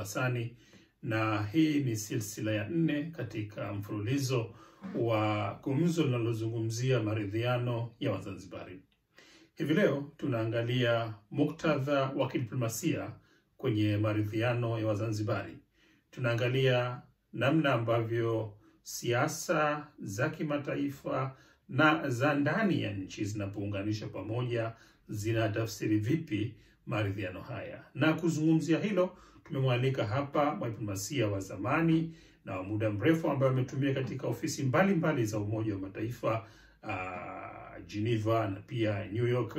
Mombasani, na hii ni silsila ya 4 katika mfululizo wa gumzo linalozungumzia maridhiano ya Wazanzibari. Hivi leo tunaangalia muktadha wa kidiplomasia kwenye maridhiano ya Wazanzibari. Tunaangalia namna ambavyo siasa za kimataifa na za ndani ya nchi zinapounganisha pamoja zinatafsiri vipi maridhiano haya. Na kuzungumzia hilo, tumemwalika hapa mwanadiplomasia wa zamani na wa muda mrefu ambaye ametumia katika ofisi mbalimbali za Umoja wa Mataifa Geneva na pia New York,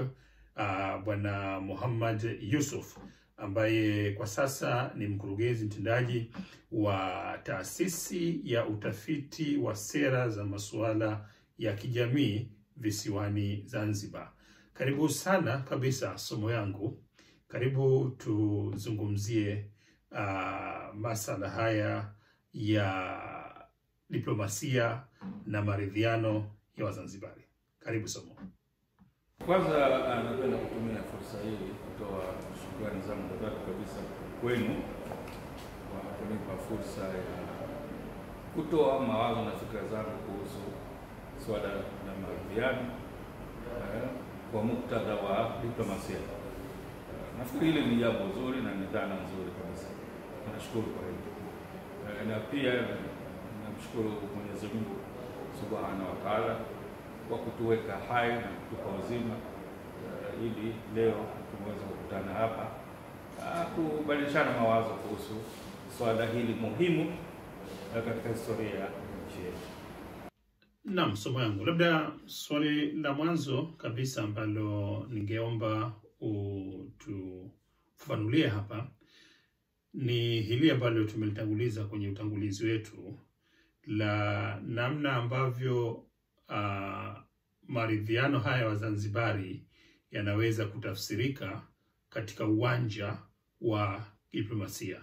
Bwana Muhammad Yusuf, ambaye kwa sasa ni mkurugenzi mtendaji wa taasisi ya utafiti wa sera za masuala ya kijamii visiwani Zanzibar. Karibu sana kabisa somo yangu. Karibu tuzungumzie masala haya ya diplomasia na maridhiano ya Wazanzibari. Karibu somo. Kwanza napenda kutumia fursa hii kutoa shukrani zangu za dhati kabisa kwenu kwa kunipa fursa ya kutoa mawazo na fikra zangu kuhusu swala la maridhiano kwa muktadha wa diplomasia. Nafikiri hili ni jambo zuri na ni dhana nzuri kabisa. Nashukuru kwa hilo. Na pia namshukuru Mwenyezi Mungu Subhanahu wa Ta'ala kwa kutuweka hai na kutupa uzima ili leo tumeweza kukutana hapa kubadilishana mawazo kuhusu swala hili muhimu katika historia ya nchi yetu. Naam, somo yangu. Labda swali la mwanzo kabisa ambalo ningeomba utufafanulie hapa ni hili ambalo tumelitanguliza kwenye utangulizi wetu, la namna ambavyo maridhiano haya wa Zanzibari yanaweza kutafsirika katika uwanja wa diplomasia.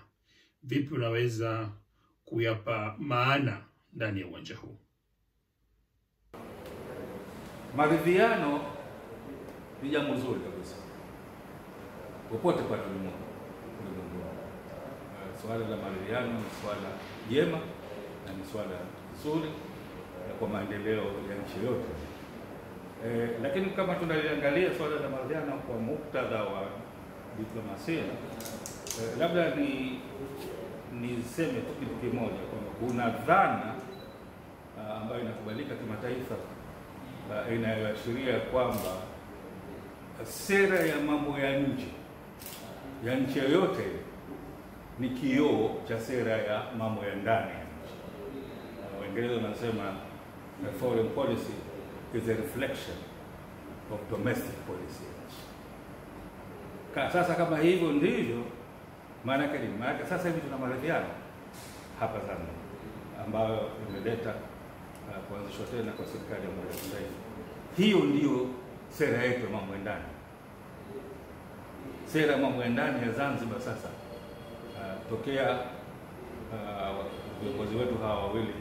Vipi unaweza kuyapa maana ndani ya uwanja huu? Maridhiano ni jambo zuri kabisa popote pale ulimwenguni. Swala la maridhiano ni swala jema na ni swala zuri kwa maendeleo ya nchi yote. Lakini kama tunaliangalia swala la maridhiano kwa muktadha wa diplomasia, labda niseme tu kitu kimoja, kwamba kuna dhana ambayo inakubalika kimataifa inayoashiria kwamba sera ya mambo ya nje ya nchi yoyote ni kioo cha sera ya mambo ya ndani ya nchi. Waingereza wanasema foreign policy is a reflection of domestic policy. Sasa kama hivyo ndivyo, maana yake ni sasa hivi tuna maridhiano hapa Zanzibar ambayo imeleta kuanzishwa tena kwa serikali ya Umoja wa Mataifa. Hiyo ndiyo sera yetu ya mambo ya ndani. Sera ya mambo ya ndani ya Zanzibar sasa tokea viongozi wetu hawa wawili,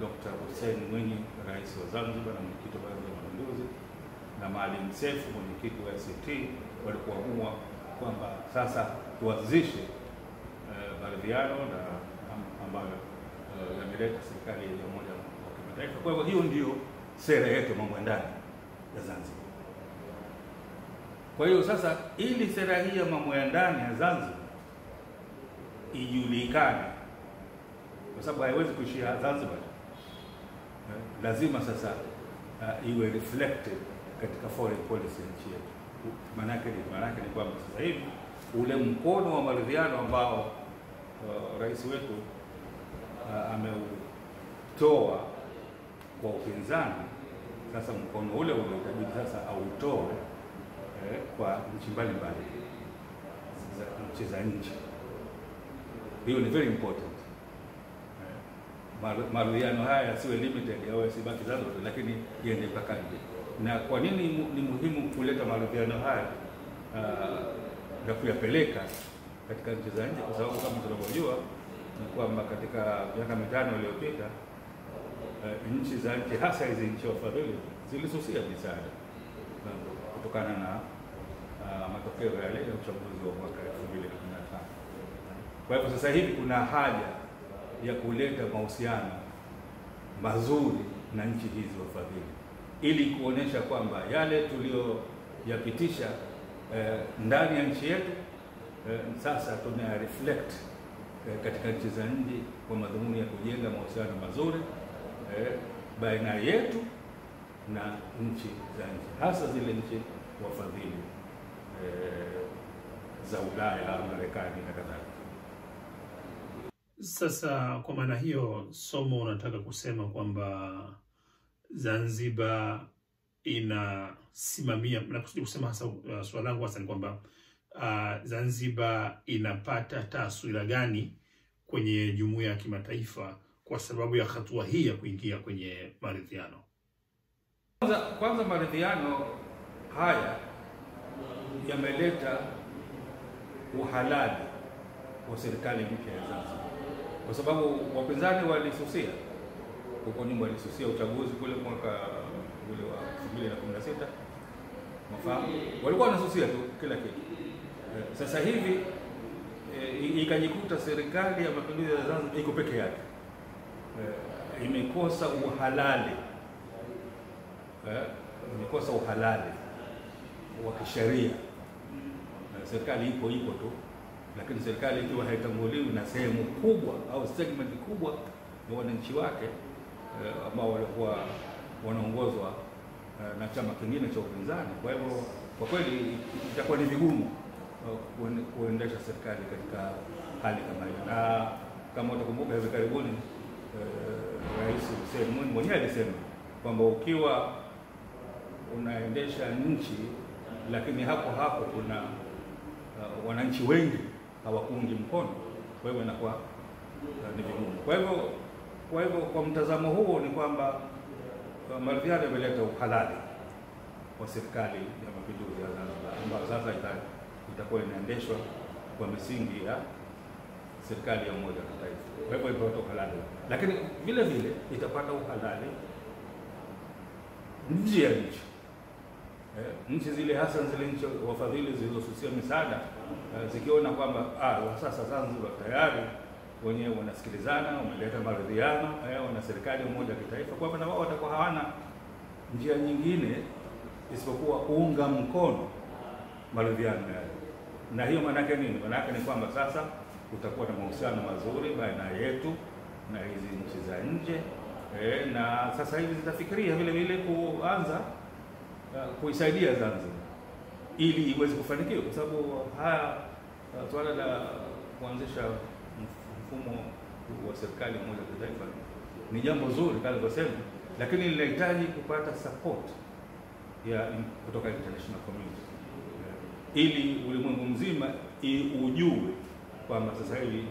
Dr. Hussein Mwinyi, rais wa Zanzibar na mwenyekiti wa Baraza la Mapinduzi, na Maalim Seif, mwenyekiti wa ACT, walikuamua kwamba sasa tuanzishe maridhiano na ambayo yameleta serikali ya Umoja wa Mataifa. Kwa hivyo hiyo ndio sera yetu mambo ya ndani ya Zanzibar. Kwa hiyo sasa, ili sera hii ya mambo ya ndani ya Zanzibar ijulikane, kwa sababu haiwezi kuishia Zanzibar, lazima sasa iwe reflected katika foreign policy ya nchi yetu. Maana yake ni kwamba sasa hivi ule mkono wa maridhiano ambao rais wetu ameutoa kwa upinzani, sasa mkono ule itabidi sasa autoe kwa nchi mbalimbali za nchi za nje. Hiyo ni very important. Maridhiano haya yasiwe limited au yasibaki Zanzibar, lakini iende mpaka nje. Na kwa nini ni muhimu kuleta maridhiano haya na kuyapeleka katika nchi za nje? Kwa sababu kama tunavyojua ni kwamba katika miaka 5 iliyopita nchi za nje, hasa hizi nchi wafadhili, zilisusia misaada kutokana na matokeo yale ya uchaguzi wa mwaka 2015. Kwa hivyo sasa hivi kuna haja ya kuleta mahusiano mazuri na nchi hizi wafadhili, ili kuonesha kwamba yale tuliyoyapitisha ndani ya nchi yetu sasa tuna reflect katika nchi za nje kwa madhumuni ya kujenga mahusiano mazuri baina yetu na nchi za nje, hasa zile nchi wafadhili za Ulaya, Marekani na kadhalika. Sasa kwa maana hiyo, Somo, unataka kusema kwamba Zanzibar inasimamia, na kusema hasa swala langu hasa ni kwamba Zanzibar inapata taswira gani kwenye jumuiya ya kimataifa kwa sababu ya hatua hii ya kuingia kwenye maridhiano? Kwanza maridhiano haya yameleta uhalali wa serikali mpya ya Zanzibar, kwa sababu wapinzani walisusia huko nyuma, walisusia uchaguzi kule mwaka ule wa 2016, mafahamu, walikuwa wanasusia tu kila kitu. Sasa hivi ikajikuta serikali ya mapinduzi ya Zanzibar iko peke yake, imekosa uhalali, imekosa uhalali wa kisheria. Serikali ipo tu, lakini serikali ikiwa haitambuliwi na sehemu kubwa au segment kubwa ya wananchi wake ambao walikuwa wanaongozwa na chama kingine cha upinzani. Kwa hivyo kwa kweli itakuwa ni vigumu kuendesha serikali katika hali kama hiyo. Na kama utakumbuka hivi karibuni Rais Hussein Mwinyi mwenyewe alisema kwamba ukiwa unaendesha nchi lakini hapo kuna wananchi wengi hawakuungi mkono, kwa hivyo inakuwa ni vigumu. Kwa hivyo kwa mtazamo huo ni kwamba maridhiano yameleta uhalali wa serikali ya mapinduzi ya Zanzibar, ambayo sasa itakuwa inaendeshwa kwa misingi ya serikali ya umoja wa kitaifa. Kwa hivyo itapata uhalali, lakini vile vile itapata uhalali nje ya nchi. Nchi zile, hasa zile nchi wafadhili zilizosusia misaada, zikiona kwamba sasa Zanzibar tayari wenyewe wanasikilizana, wameleta maridhiano, wana serikali ya umoja wa kitaifa, kwa hivyo na wao watakuwa hawana njia nyingine isipokuwa kuunga mkono maridhiano yale. Na hiyo maana yake nini? Maana yake ni kwamba sasa kutakuwa na mahusiano mazuri baina yetu na hizi nchi za nje, na sasa hivi zitafikiria vile vile kuanza kuisaidia Zanzibar ili iweze kufanikiwa, kwa sababu swala la kuanzisha mfumo wa serikali moja ya kitaifa ni jambo zuri kama nilivyosema, lakini linahitaji kupata support kutoka international community ili ulimwengu mzima ujue kwamba sasa hivi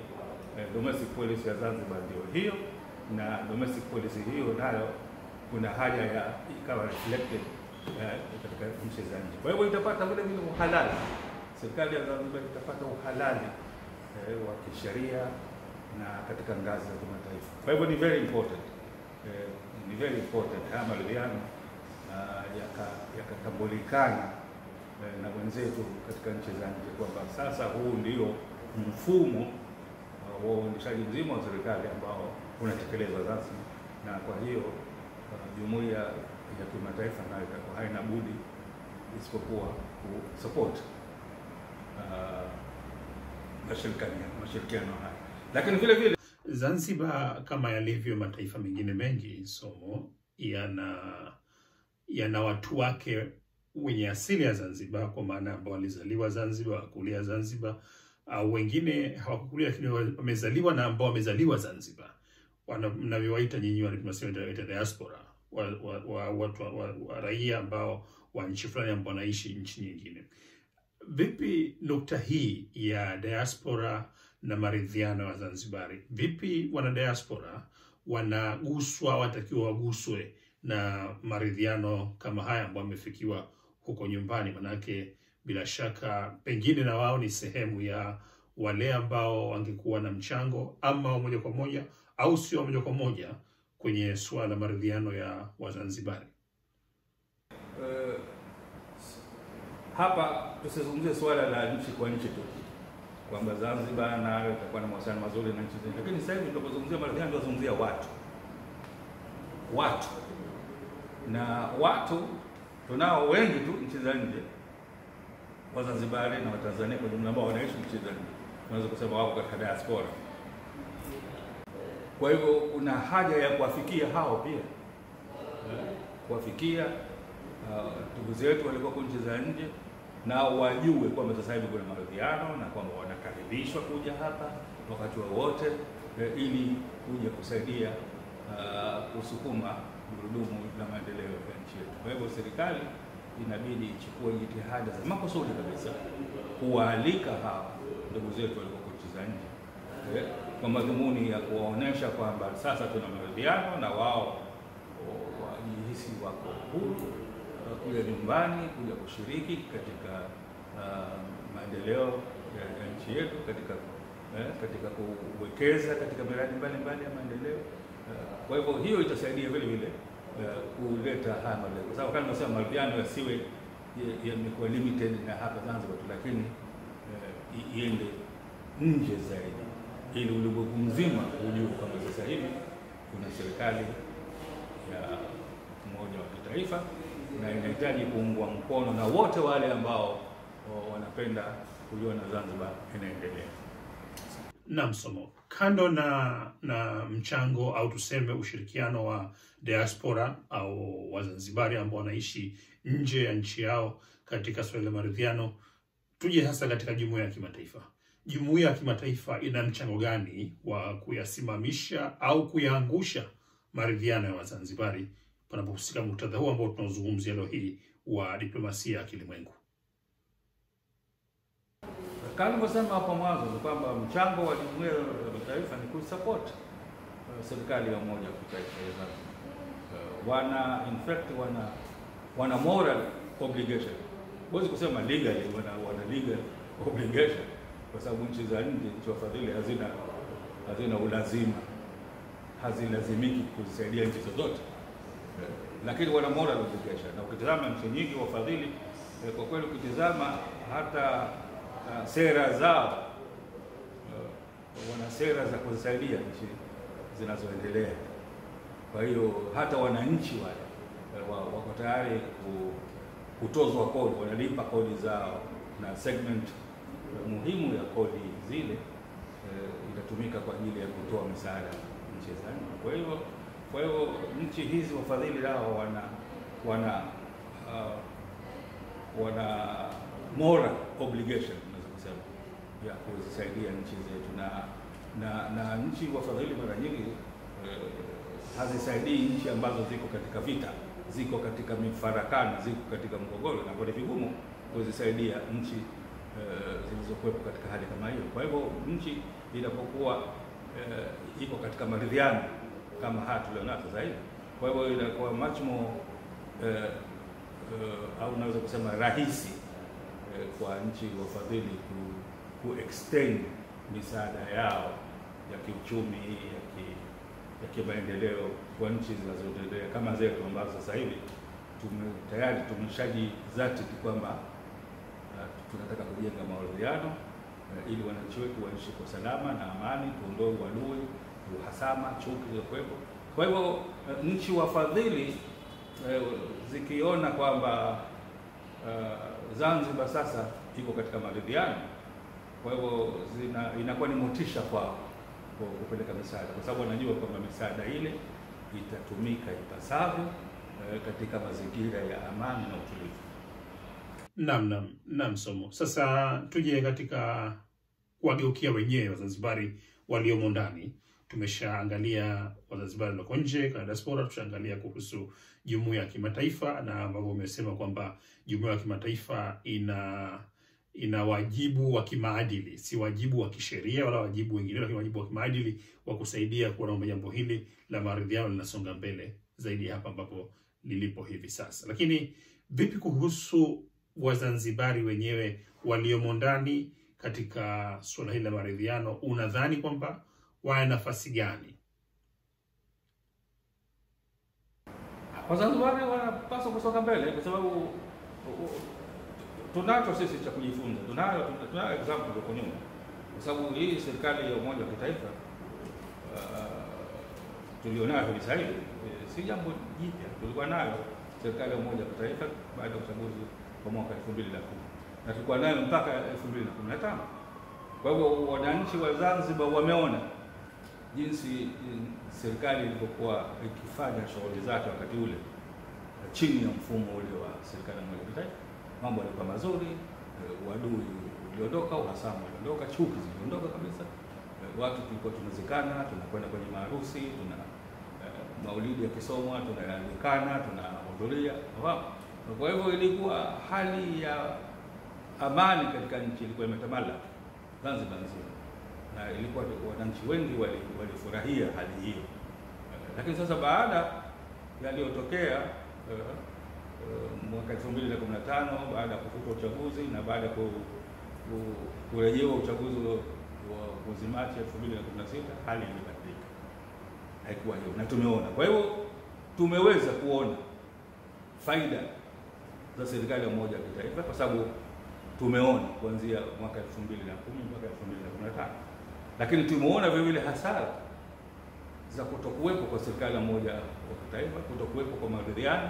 domestic policy ya Zanzibar ndio hiyo, na domestic policy hiyo nayo kuna haja ya ikawa reflected katika nchi za nje. Kwa hivyo itapata vile vile uhalali, serikali ya Zanzibar itapata uhalali wa kisheria na katika ngazi za kimataifa. Kwa hivyo ni very important haya maridhiano yakatambulikana na wenzetu katika nchi za nje kwamba sasa huu ndio mfumo wa uendeshaji mzima wa serikali ambao unatekelezwa rasmi, na kwa hiyo jumuiya ya kimataifa nayo itakuwa haina budi isipokuwa kusupport mashirikiano haya. Lakini vile vile Zanzibar, kama yalivyo mataifa mengine mengi, Somo, yana watu wake wenye asili ya Zanzibar, kwa maana ambao walizaliwa Zanzibar, kulia Zanzibar, au wengine hawakukulia lakini wamezaliwa na ambao wamezaliwa Zanzibar. Mnavyowaita nyinyi wanasema diaspora, watu wa raia ambao wa nchi fulani ambao wanaishi nchi nyingine. Vipi nukta hii ya diaspora na maridhiano wa Zanzibari? Vipi wana diaspora wanaguswa, watakiwa waguswe na maridhiano kama haya ambayo yamefikiwa huko nyumbani? Manake bila shaka pengine na wao ni sehemu ya wale ambao wangekuwa na mchango ama moja kwa moja au sio moja kwa moja kwenye suala la maridhiano ya Wazanzibari. Hapa tusizungumzie swala la nchi kwa nchi tu, kwamba Zanzibar nayo itakuwa na mahusiano mazuri na nchi zingine, lakini sasa hivi tunapozungumzia maridhiano tunazungumzia watu na watu tunao wengi tu nchi za nje, Wazanzibari na Watanzania kwa jumla ambao wanaishi nchi za nje, tunaweza kusema wako katika diaspora. Kwa hivyo kuna haja ya kuwafikia hao pia, kuwafikia ndugu zetu walikuwa nchi za nje, na wajue kwamba sasa hivi kuna maridhiano na kwamba wanakaribishwa kuja hapa wakati wowote ili kuja kusaidia kusukuma gurudumu la maendeleo ya nchi yetu. Kwa hivyo serikali inabidi ichukue jitihada za makusudi kabisa kuwaalika hawa ndugu zetu walikuwa nchi za nje kwa madhumuni ya kuwaonesha kwamba sasa tuna maridhiano na wao wajihisi wako huru kuja nyumbani, kuja kushiriki katika maendeleo ya nchi yetu, katika kuwekeza katika miradi mbalimbali ya maendeleo. Kwa hivyo hiyo itasaidia vile vile kuleta haya maendeleo, kwa sababu kama nasema maridhiano yasiwe yamekuwa limited na hapa Zanzibar tu, lakini iende nje zaidi, ili ulimwengu mzima ujue kwamba sasa hivi kuna serikali ya umoja wa kitaifa na inahitaji kuungwa mkono na wote wale ambao wanapenda kuiona Zanzibar inaendelea. Naam, Somo, kando na mchango au tuseme ushirikiano wa diaspora au Wazanzibari ambao wanaishi nje ya nchi yao katika swala la maridhiano, tuje hasa katika jumuiya ya kimataifa. Jumuiya ya kimataifa ina mchango gani wa kuyasimamisha au kuyaangusha maridhiano ya Wazanzibari panapohusika muktadha huu ambao tunazungumzia leo hii wa diplomasia ya kilimwengu? Kama nilivyosema hapo mwanzo ni kwamba mchango wa jumuiya ya kimataifa ni kusupport serikali ya umoja wa kitaifa ya Zanzibar. In fact wana moral obligation. Huwezi kusema legally, wana legal obligation, kwa sababu nchi za nje, nchi wafadhili hazina ulazima, hazilazimiki kuzisaidia nchi zozote, lakini wana moral obligation. Na ukitazama nchi nyingi wafadhili, kwa kweli ukitazama hata sera zao, wana sera za kuzisaidia nchi zinazoendelea. Kwa hiyo hata wananchi wale wako tayari kutozwa kodi, wanalipa kodi zao, na segment muhimu ya kodi zile inatumika kwa ajili ya kutoa misaada nchi za nje. Kwa hivyo nchi hizi wafadhili nao wana moral obligation ya kuzisaidia nchi zetu, na nchi wafadhili mara nyingi hazisaidii nchi ambazo ziko katika vita, ziko katika mifarakano, ziko katika mgogoro, na kwa vigumu kuzisaidia nchi zilizokuwepo katika hali kama hiyo. Kwa hivyo nchi inapokuwa iko katika maridhiano kama haya tulionayo sasa hivi, kwa hivyo inakuwa much more au naweza kusema rahisi kwa nchi wafadhili extend misaada yao ya kiuchumi, ya kimaendeleo kwa nchi zinazoendelea kama zetu, ambazo sasa hivi tayari tumeshajizatiti kwamba tunataka kujenga maridhiano ili wananchi wetu waishi kwa salama na amani, tuondoe uadui, uhasama, chuki zilizokuwepo. Kwa hivyo nchi wafadhili zikiona kwamba Zanzibar sasa iko katika maridhiano, kwa hivyo inakuwa ni motisha kwa kupeleka misaada, kwa sababu wanajua kwamba misaada ile itatumika ipasavyo katika mazingira ya amani na utulivu. Naam, Somo. Sasa tuje katika kuwageukia wenyewe Wazanzibari waliomo ndani. Tumeshaangalia Wazanzibari walioko nje kwa diaspora, tushaangalia kuhusu jumuiya ya kimataifa, na ambavyo umesema kwamba jumuiya ya kimataifa ina wajibu wa kimaadili, si wajibu wa kisheria wala wajibu wengine, lakini wajibu wa kimaadili wa kusaidia kuona jambo hili la maridhiano linasonga mbele zaidi hapa ambapo lilipo hivi sasa. Lakini vipi kuhusu Wazanzibari wenyewe waliomo ndani katika suala hili la maridhiano? Unadhani kwamba wana nafasi gani? Wazanzibari wanapaswa kusonga mbele, kwa sababu tunacho sisi cha kujifunza. Tunayo example kwa nyuma. kwa sababu hii serikali ya umoja wa kitaifa tulionayo hivi sasa si jambo jipya. Tulikuwa nayo serikali ya umoja wa kitaifa baada ya uchaguzi wa mwaka 2010 na tulikuwa nayo mpaka 2015. Kwa hivyo wananchi wa Zanzibar wameona jinsi serikali ilivyokuwa ikifanya shughuli zake wakati ule chini ya mfumo ule wa serikali ya umoja wa kitaifa. Mambo yalikuwa mazuri, uadui uliondoka, uhasama uliondoka, chuki ziliondoka kabisa. Watu tulikuwa tunazikana, tunakwenda kwenye maharusi, tuna maulidi yakisomwa, tunaalikana, tunahudhuria. Kwa hivyo ilikuwa hali ya amani katika nchi, ilikuwa imetamala Zanzibar nzima, na ilikuwa wananchi wengi walifurahia hali hiyo. Lakini sasa baada yaliyotokea mwaka 2015 baada ya kufutwa uchaguzi na baada ya kurejewa uchaguzi wa mwezi Machi 2016, hali ilibadilika, haikuwa hiyo na tumeona. Kwa hivyo tumeweza kuona faida za serikali ya umoja wa kitaifa kwa sababu tumeona kuanzia mwaka 2010 mpaka 2015, lakini tumeona vile vile hasara za kutokuwepo kwa serikali ya umoja wa kitaifa, kutokuwepo kwa maridhiano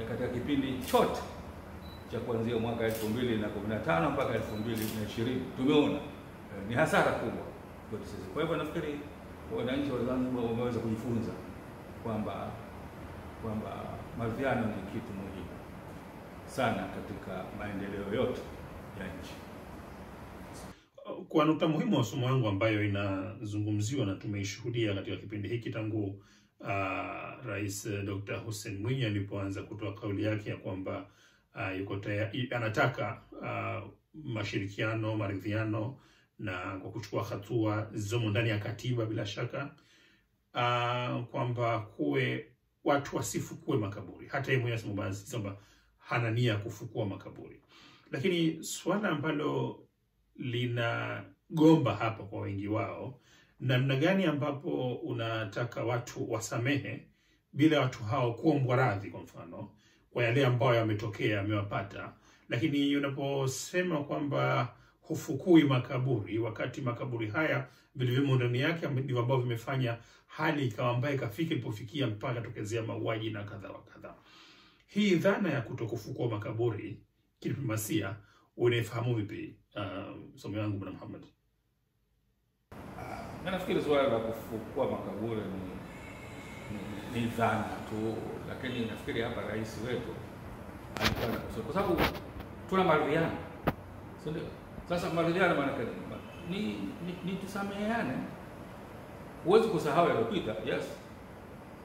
katika kipindi chote cha kuanzia mwaka 2015 mpaka 2020. Tumeona ni hasara kubwa kwa sisi. Kwa hivyo nafikiri wananchi wa Zanzibar wameweza kujifunza kwamba maridhiano ni kitu muhimu sana katika maendeleo yote ya nchi. Kwa nukta muhimu wa somo wangu ambayo inazungumziwa na tumeishuhudia katika kipindi hiki tangu Rais Dr. Hussein Mwinyi alipoanza kutoa kauli yake ya kwamba yuko anataka mashirikiano, maridhiano na kwa kuchukua hatua zomo ndani ya katiba bila shaka, kwamba kuwe watu wasifukue makaburi. Hata yeye mwenyewe kwamba hana nia kufukua makaburi. Lakini swala ambalo linagomba hapa kwa wengi wao, namna gani ambapo unataka watu wasamehe bila watu hao kuombwa radhi, kwa mfano kwa yale ambayo yametokea yamewapata, lakini unaposema kwamba hufukui makaburi wakati makaburi haya vilivyomo ndani yake ndivyo ambavyo vimefanya hali ikawa ambayo ikafika ilipofikia mpaka tokezea mauaji na kadha wa kadha. Hii dhana ya kutokufukua makaburi kidiplomasia unaifahamu vipi, somo yangu Bwana Muhammad? Nafikiri swala la kufukua makaburi ni dhana tu, lakini nafikiri hapa rais wetu alikuwa anakusema kwa sababu tuna maridhiano, si ndio? Sasa maridhiano maana ni tusameheane. Huwezi kusahau yaliyopita, yes,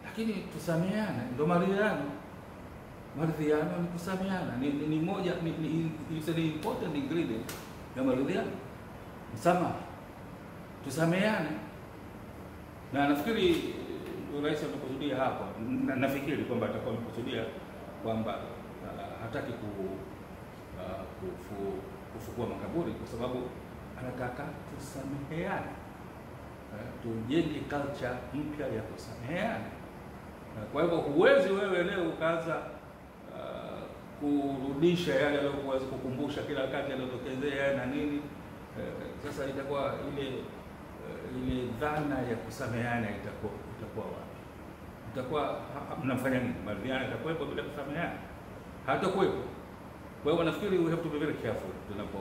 lakini tusameheane, ndio maridhiano. Maridhiano ni kusameheana, ni moja, it's an important ingredient ya maridhiano. Msamaha, tusameheane. Na nafikiri rais amekusudia hapa, nafikiri kwamba atakuwa amekusudia kwamba hataki kufukua makaburi kwa sababu anataka tusameheane, tujenge culture mpya ya kusameheana. Kwa hivyo huwezi wewe leo ukaanza kurudisha yale yaliyokuwa kukumbusha kila wakati yaliyotokezea na nini. Sasa itakuwa ile dhana ya kusameheana itakuwa wapi? Itakuwa mnafanya nini? Maridhiano itakuwepo bila kusameheana? Hatakuwepo. Kwa hiyo nafikiri we have to be very careful tunapo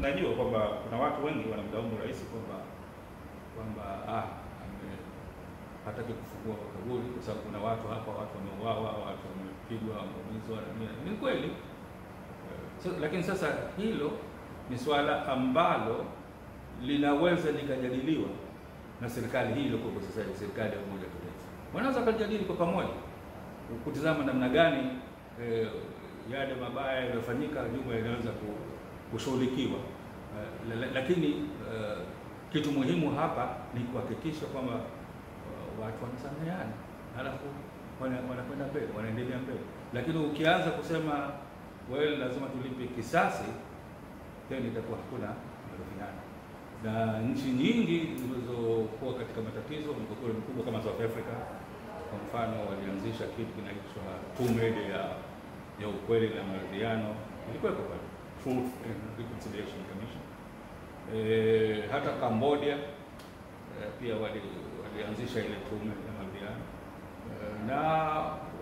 najua kwamba kuna watu wengi wanamlaumu rais kwamba hataki kufungua makaburi kwa sababu kuna watu hapa, watu wameuawa, watu wamepigwa, wameumizwa na nini. Ni kweli. Lakini sasa hilo ni swala ambalo linaweza likajadiliwa na serikali hii iliyokuwa sasa hivi, serikali ya umoja wa kitaifa. Wanaweza kujadili kwa pamoja kutizama namna gani yale mabaya yaliyofanyika nyuma yanaweza kushughulikiwa. Lakini kitu muhimu hapa ni kuhakikisha kwamba watu wanasameheana, halafu wanakwenda mbele, wanaendelea mbele. Lakini ukianza kusema wewe lazima tulipe kisasi, tena itakuwa hakuna maridhiano. Na nchi nyingi zilizokuwa katika matatizo, migogoro mikubwa kama South Africa kwa mfano, walianzisha kitu kinaitwa tume ya ukweli na maridhiano, ilikuwa pale, Truth and Reconciliation Commission. Hata Cambodia pia walianzisha ile tume ya maridhiano na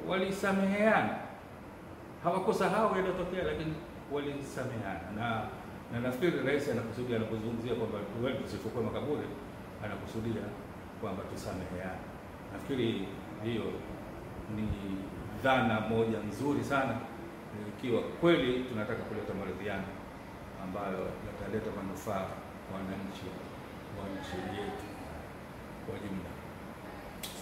walisameheana. Hawakusahau yaliyotokea, lakini walisameheana. Na nafikiri rais anakusudia, anapozungumzia kwamba tusifukue makaburi, anakusudia kwamba tusameheane. Nafikiri hiyo ni dhana moja nzuri sana, ikiwa kweli tunataka kuleta maridhiano ambayo yataleta manufaa kwa wananchi wa nchi yetu kwa jumla.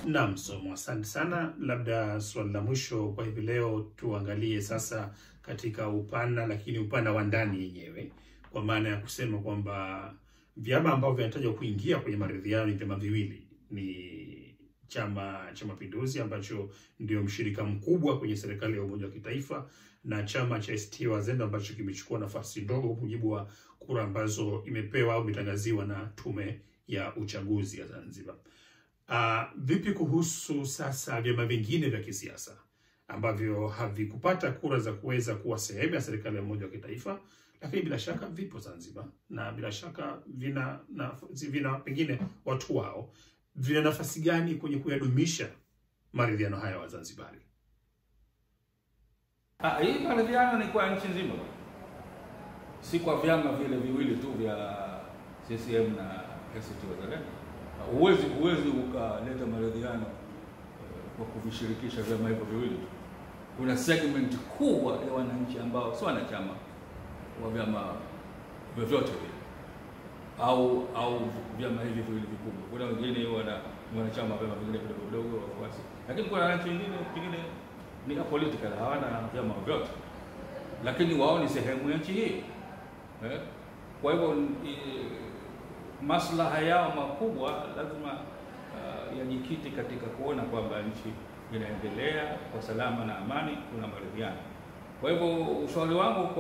Naam, Somo, asante sana. Labda swali la mwisho kwa hivi leo, tuangalie sasa katika upana, lakini upana wa ndani yenyewe, kwa maana ya kusema kwamba vyama ambavyo vinatajwa kuingia kwenye maridhiano ni vyama viwili. Ni Chama cha Mapinduzi ambacho ndio mshirika mkubwa kwenye serikali ya umoja wa kitaifa, na chama cha ACT Wazalendo ambacho kimechukua nafasi ndogo kwa mujibu wa kura ambazo imepewa au imetangaziwa na tume ya uchaguzi ya Zanzibar. Vipi kuhusu sasa vyama vingine vya kisiasa ambavyo havikupata kura za kuweza kuwa sehemu ya serikali ya umoja wa kitaifa, lakini bila shaka vipo Zanzibar na bila shaka vina pengine watu wao, vina nafasi gani kwenye kuyadumisha maridhiano haya wa Zanzibari? Hii maridhiano ni kwa nchi nzima, si kwa vyama vile viwili tu vya CCM na ACT Wazalendo. Huwezi ukaleta maridhiano kwa kuvishirikisha vyama hivyo viwili tu. Kuna segment kubwa ya wananchi ambao sio wanachama wa vyama vyovyote vile au vyama hivi viwili vikubwa. Kuna wengine wanachama wa vyama vingine vidogo vidogo wafuasi, lakini kuna wananchi wengine pengine ni apolitical, hawana vyama vyote, lakini wao ni sehemu ya nchi hii. Kwa hivyo maslaha yao makubwa lazima yajikiti katika kuona kwamba nchi inaendelea kwa salama na amani, kuna maridhiano. Kwa hivyo ushauri wangu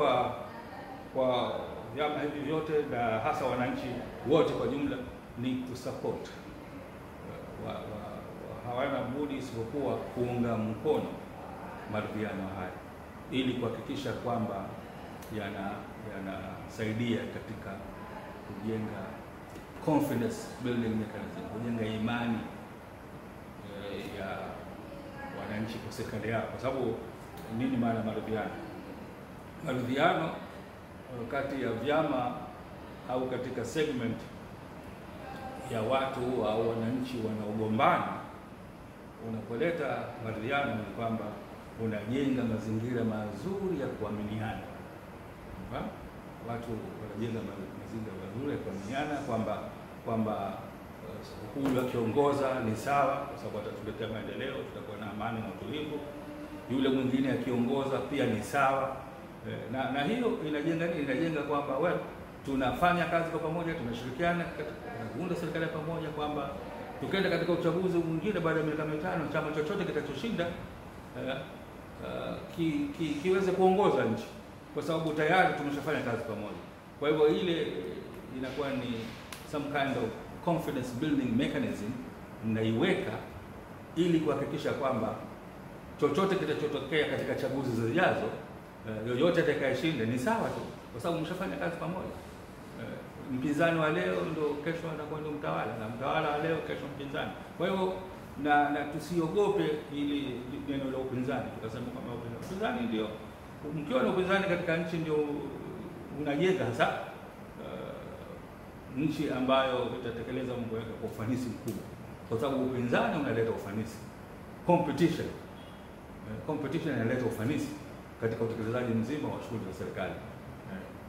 kwa vyama hivi vyote na hasa wananchi wote kwa jumla ni kusupport. Hawana budi isipokuwa kuunga mkono maridhiano haya ili kuhakikisha kwamba yanasaidia katika kujenga confidence building mechanism, kujenga imani ya wananchi kwa serikali yao. Kwa sababu nini maana maridhiano? Maridhiano kati ya vyama au katika segment ya watu au wananchi wanaogombana, unapoleta maridhiano ni kwamba unajenga mazingira mazuri ya kuaminiana. Watu wanajenga mazingira mazuri ya kuaminiana kwamba huyu akiongoza ni sawa, kwa sababu atatuletea maendeleo, tutakuwa na amani na utulivu. Yule mwingine akiongoza pia ni sawa. Na hiyo inajenga nini? Inajenga kwamba tunafanya kazi kwa pamoja, tunashirikiana kuunda serikali ya pamoja, kwamba tukienda katika uchaguzi mwingine baada ya miaka mitano, chama chochote kitachoshinda kiweze kuongoza nchi, kwa sababu tayari tumeshafanya kazi pamoja. Kwa hivyo ile inakuwa ni some kind of confidence building mechanism mnaiweka ili kuhakikisha kwamba chochote kitachotokea katika chaguzi zijazo, yoyote atakayeshinda ni sawa tu, kwa sababu mshafanya kazi pamoja. Mpinzani wa leo ndo kesho anakuwa ndo mtawala, na mtawala wa leo kesho mpinzani. Kwa hivyo na tusiogope ili neno la upinzani, tukasema kama upinzani ndio, mkiwa na upinzani katika nchi ndio unajenga hasa nchi ambayo itatekeleza mambo yake kwa ufanisi mkubwa, kwa sababu upinzani unaleta ufanisi. Competition inaleta ufanisi katika utekelezaji mzima wa shughuli za serikali.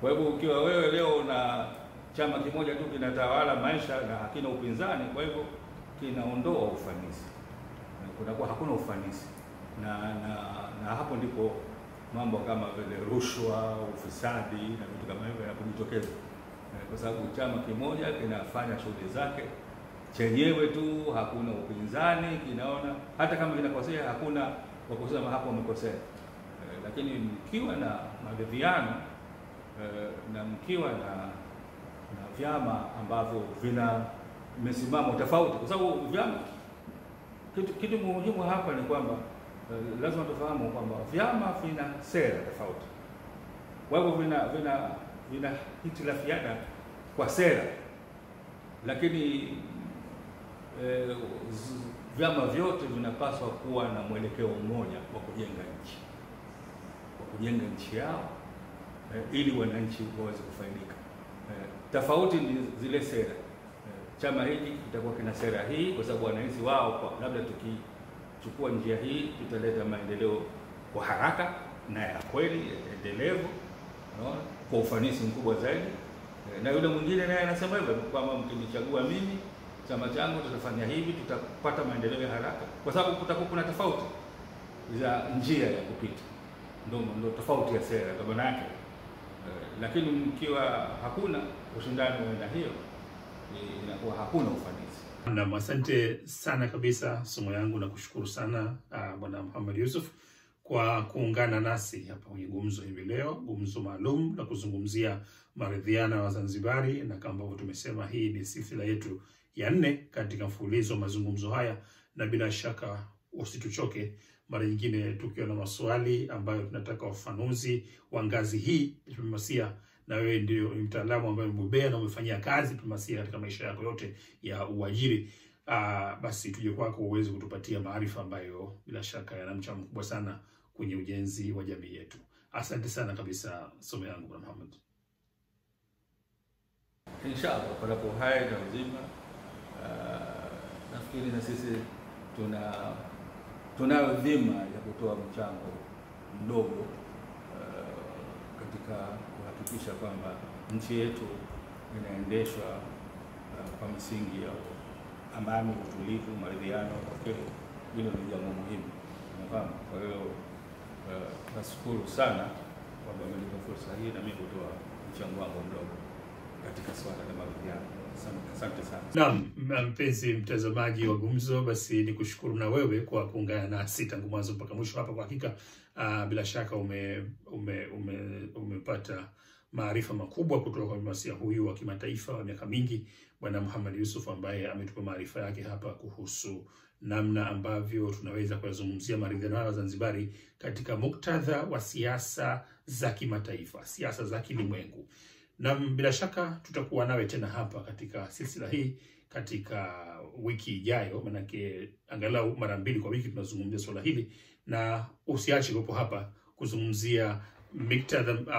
Kwa hivyo ukiwa wewe leo na chama kimoja tu kinatawala maisha na hakina upinzani, kwa hivyo kinaondoa ufanisi, kunakuwa hakuna ufanisi, na hapo ndipo mambo kama vile rushwa, ufisadi na vitu kama hivyo yanapojitokeza, kwa sababu chama kimoja kinafanya shughuli zake chenyewe tu, hakuna upinzani, kinaona hata kama kinakosea hakuna wa kusema hapo wamekosea. Lakini mkiwa na maridhiano na mkiwa na vyama ambavyo vina msimamo tofauti, kwa sababu vyama, kitu muhimu hapa ni kwamba lazima tufahamu kwamba vyama vina sera tofauti. Kwa hivyo vina hitilafiana kwa sera, lakini vyama vyote vinapaswa kuwa na mwelekeo mmoja wa kujenga nchi yao ili wananchi waweze kufaidika. Tofauti ni zile sera. Chama hiki kitakuwa kina sera hii kwa sababu wananchi wao, labda tukichukua njia hii tutaleta maendeleo kwa haraka na ya kweli endelevu, kwa ufanisi mkubwa zaidi. Na yule mwingine naye anasema hivyo kwamba mkinichagua mimi, chama changu, tutafanya hivi, tutapata maendeleo ya haraka, kwa sababu kutakuwa kuna tofauti za njia ya kupita. Ndio tofauti ya sera kwa maana yake. Lakini mkiwa hakuna ushindani wa hiyo, inakuwa hakuna ufanisi. Na asante sana kabisa somo yangu, na kushukuru sana Bwana Muhammad Yusuf kwa kuungana nasi hapa kwenye gumzo hivi leo, gumzo maalum la kuzungumzia maridhiano ya Wazanzibari, na kama ambavyo tumesema hii ni silsila yetu ya 4 katika mfululizo wa mazungumzo haya, na bila shaka usituchoke mara nyingine tukiwa na maswali ambayo tunataka ufafanuzi wa ngazi hii ya diplomasia, na wewe ndio mtaalamu ambaye umebobea na umefanyia kazi diplomasia katika maisha yako yote ya uajiri, basi tuje kwako uweze kutupatia maarifa ambayo bila shaka yana mchango mkubwa sana kwenye ujenzi wa jamii yetu. Asante sana kabisa somo yangu Bwana Muhammad. Inshallah panapo hai na uzima, nafikiri na sisi tunayo dhima ya kutoa mchango mdogo katika kuhakikisha kwamba nchi yetu inaendeshwa kwa misingi ya amani, utulivu, maridhiano. Hilo ni jambo muhimu, unafahamu. Kwa hiyo nashukuru sana kwamba mmenipa fursa hii na mimi kutoa mchango wangu mdogo katika swala la maridhiano. Asante sana. Naam, mpenzi mtazamaji wa Gumzo, basi nikushukuru na wewe kwa kuungana nasi tangu mwanzo mpaka mwisho hapa. Kwa hakika bila shaka umepata maarifa makubwa kutoka kwa mwasia huyu wa kimataifa wa miaka mingi, Bwana Muhammad Yusuf, ambaye ametupa maarifa yake hapa kuhusu namna ambavyo tunaweza kuzungumzia maridhiano ya Zanzibari katika muktadha wa siasa za kimataifa, siasa za kilimwengu. Na bila shaka tutakuwa nawe tena hapa katika silsila hii katika wiki ijayo, manake angalau mara 2 kwa wiki tunazungumzia swala hili, na usiache kupo hapa kuzungumzia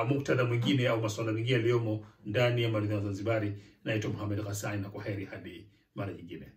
muktadha mwingine au masuala mengine yaliyomo ndani ya maridhiano ya Zanzibari. Naitwa Muhammad Ghassani, na kwaheri hadi mara nyingine.